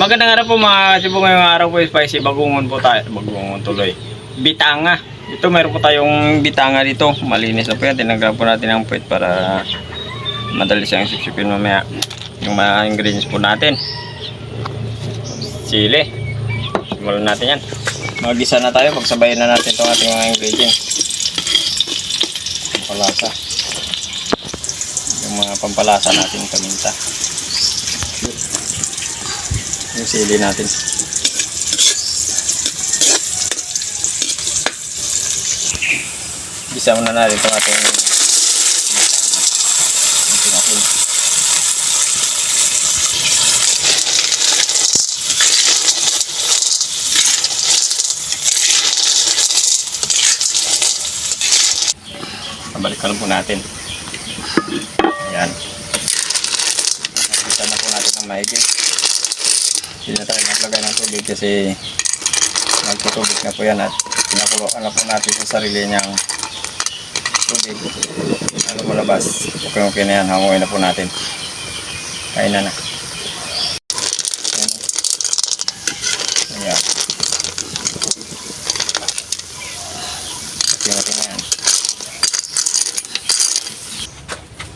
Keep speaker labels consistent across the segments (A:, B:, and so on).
A: Magandang araw po mga kasibo. Ngayong araw po spicy bagungon po tayo. Bagungon tuloy. Bitanga. Ito meron po tayong bitanga dito. Malinis na po yan. Tinanggal po natin ang puwet para madali siyang sipsipin mamaya. Yung mga ingredients po natin. Sili. Simulan natin yan. Mag-isa na tayo. Pagsabayin na natin itong ating mga ingredients. Pampalasa. Yung mga pampalasa natin paminta. Yung sili natin. Bisa muna natin itong ating pinakul. Balikan po natin. Ayan. Nakita na po natin ang maigi. Hindi na tayo naglagay ng tubig kasi nagtutubig na po yan at pinakuloan na po natin sa sarili niyang tubig. Ano mo labas? Okay na yan. Hanguin na po natin. Kain na na. Ayan. Tingnan na yan.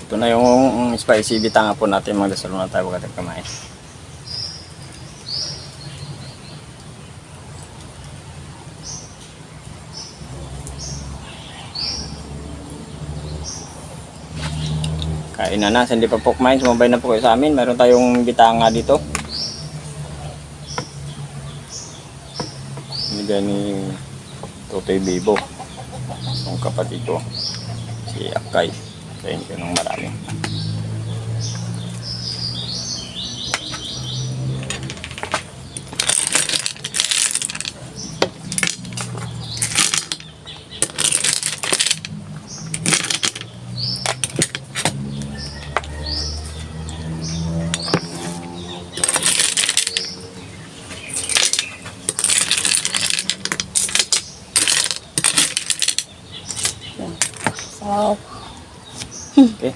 A: Ito na yung spicy bitanga po natin. Magdasalo na tayo pagkatag kamain. Kain na na, hindi pa po kumain, sumabay na po kayo sa amin. Meron tayong bitanga dito. Binigay ni Totoy Bibo, ang kapatid ko, si Akay. Kain ko ng marami.
B: Wow.
A: Okay.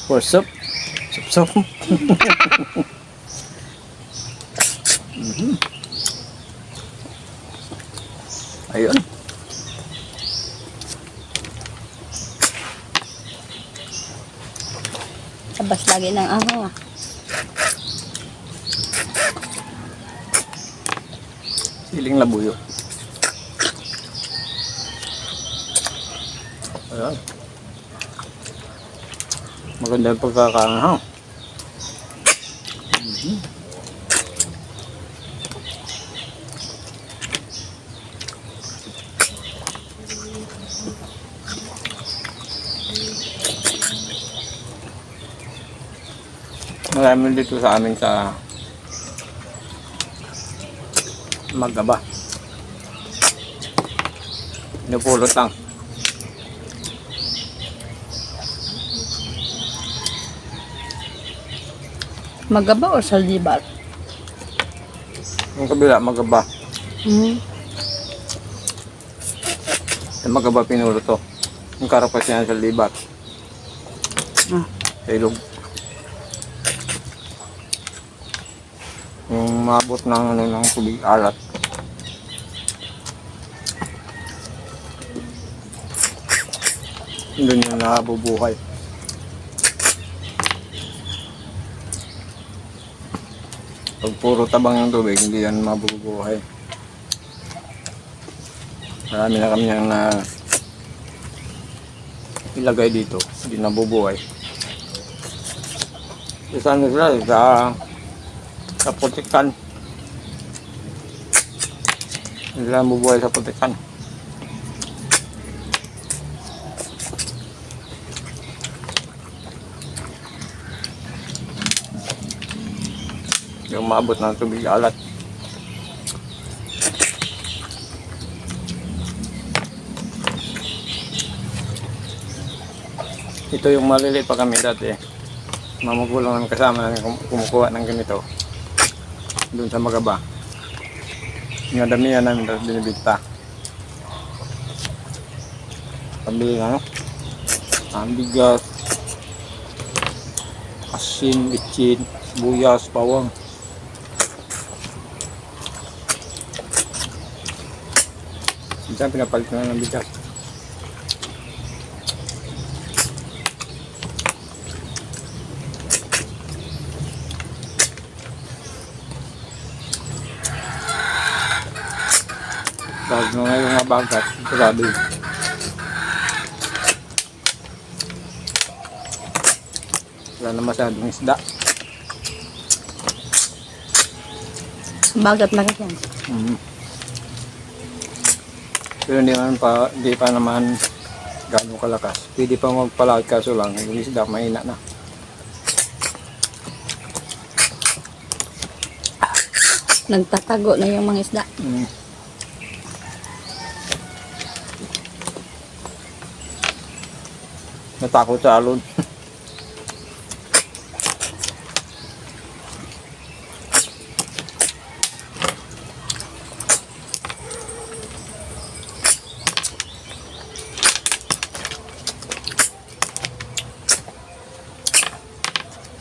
A: For soup. Soup. Ayun.
B: Sabas lagi ng ahong ah.
A: Siling labuyo. Ayan. Maganda yung pagkakaanghang. Marami dito sa amin sa Magaba. Napulot lang.
B: Magaba o saldibar?
A: Yung kabila, Magaba. Yung Magaba pinulo to. Yung karapas niya sa libat. Sa ilog. Yung mabot ng tubig alat. Doon yung nabubuhay. Pag puro tabang yung tubig, hindi yan mabubuhay. Marami na kami yung na ilagay dito, hindi nabubuhay. Isa na sila, sa putikan. Hindi lang mabubuhay sa putikan. Yung maabot ng tubig alat. Ito yung maliliit pa kami dati. Mamugulang namin kasama namin kumukuha ng ganito. Doon sa Magaba. Yung damihan namin tapos binibigta. Pambili ng ang bigas, asin, bitchin, buyas, bawang. Minsan pinapalit ko na ng bigas. Dahil nung ngayon nga bagat, grabe. Wala na masyadong isda.
B: Bagat na kasi.
A: Pero hindi pa naman gano'ng kalakas. Pwede pa magpalakad kaso lang, yung isda mahina na.
B: Nagtatago na yung mga isda.
A: Natakot sa alon.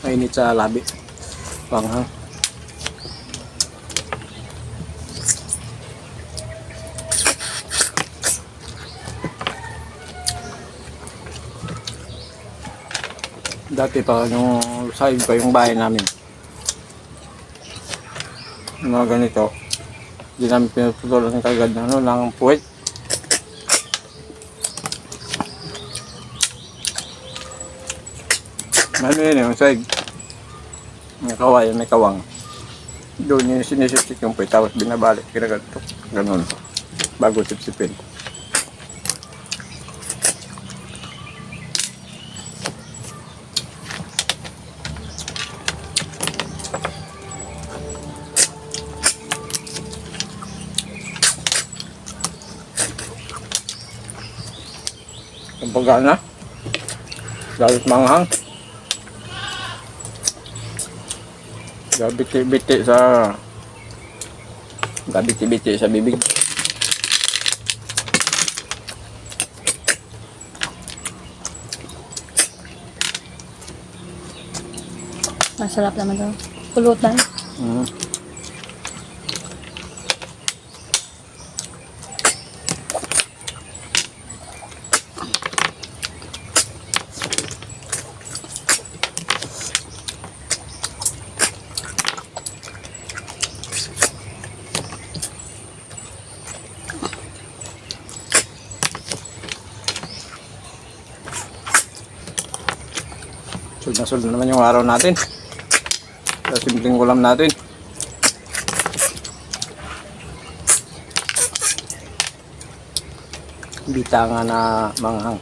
A: Mainit sa labi. Panghang. Dati pa yung side pa yung bahay namin. Yung mga ganito. Hindi namin pinututulan ng kagad ng puwet. Ano yun yung side? May kawayan, may kawang. Doon yung sinisipsip yung puwet tapos binabalik. Kinaganto. Ganun. Bago sipsipin. Ang pagana, galit manghang, gabiti-biti sa bibig.
B: Masarap naman daw. Pulutan.
A: Sulod na naman yung araw natin. Sa simpleng ulam natin. Bitangan na manghang.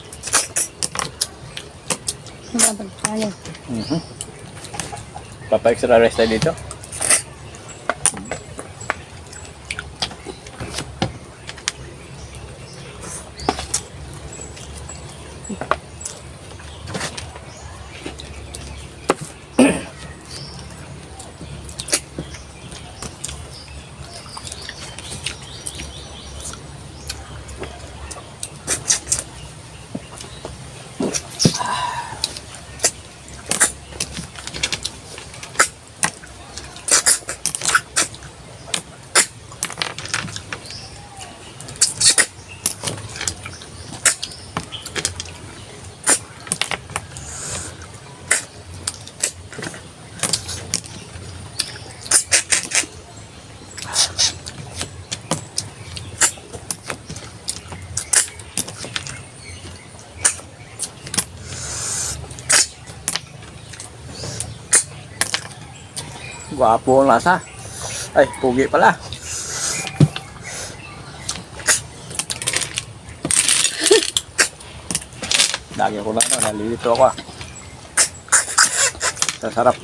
B: Mababag tayo.
A: Papa-extra rice tayo dito. Gwapo ang lasa. Ay, pugi pala. Lagi ko lang na, nalilito ako. Sasarap.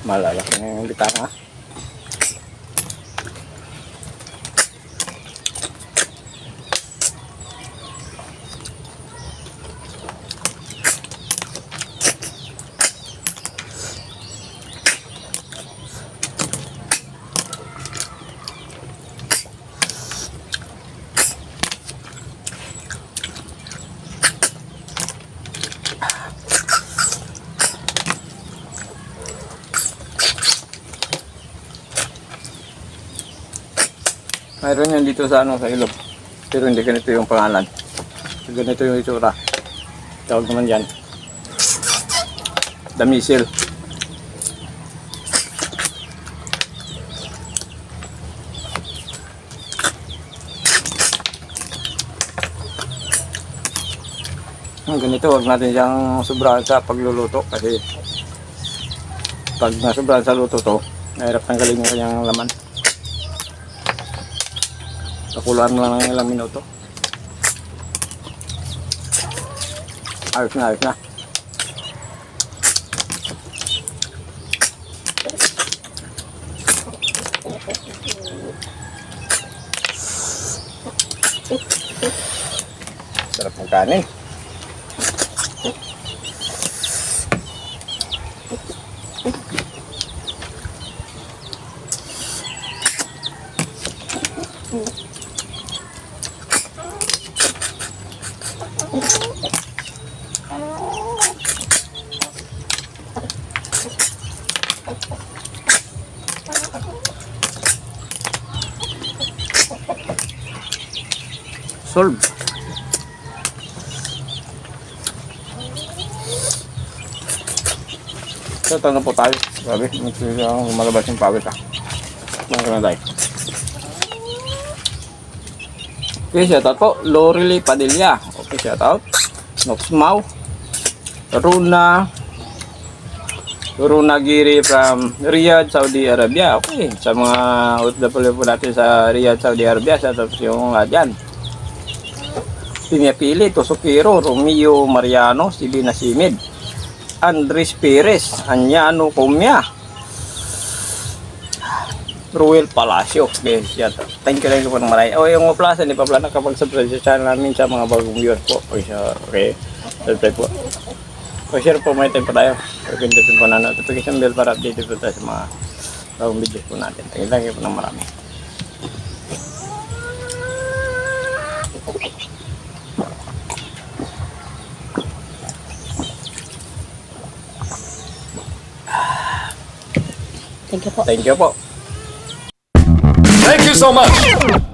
A: Malalaki na yung bitanga. Mayroon yan dito sa sa ilog. Pero hindi ganito yung pangalan. Ganito yung itsura. Tawag naman yan. Damisil. Ganito, huwag natin siyang sobrahan sa pagluluto kasi pag nasobrahan sa luto to, nahirap tanggalin yung kanyang laman. Pakuluan mo lang ng ilang minuto. Ayos na, ayos na. Sarap ng kanin. Solve. So, ito na po tayo. Grabe, malabas yung pawis Mga ka na tayo. Okay, shoutout po. Lorely Padilla. Okay, shoutout. Nox Mau. Runa Giri from Riyadh, Saudi Arabia. Okay, sa mga OFW po natin sa Riyadh, Saudi Arabia, shoutout yung dyan. Pinapili, Tosokiro, Romeo Mariano, Silina Simid, Andres Perez, Anyano Comia, Ruel Palacio. Okay, yan. Thank you po ng marami. Yung plus, hindi pa pala nakapag-subscribe sa channel namin sa mga bagong viewers po. Okay, subscribe po. Share po, may time pa tayo. Pindutin po na notification bell para update po tayo sa mga bagong videos po natin. Thank you po ng marami.
B: Thank you po.
A: Thank you po.
C: Thank you so much.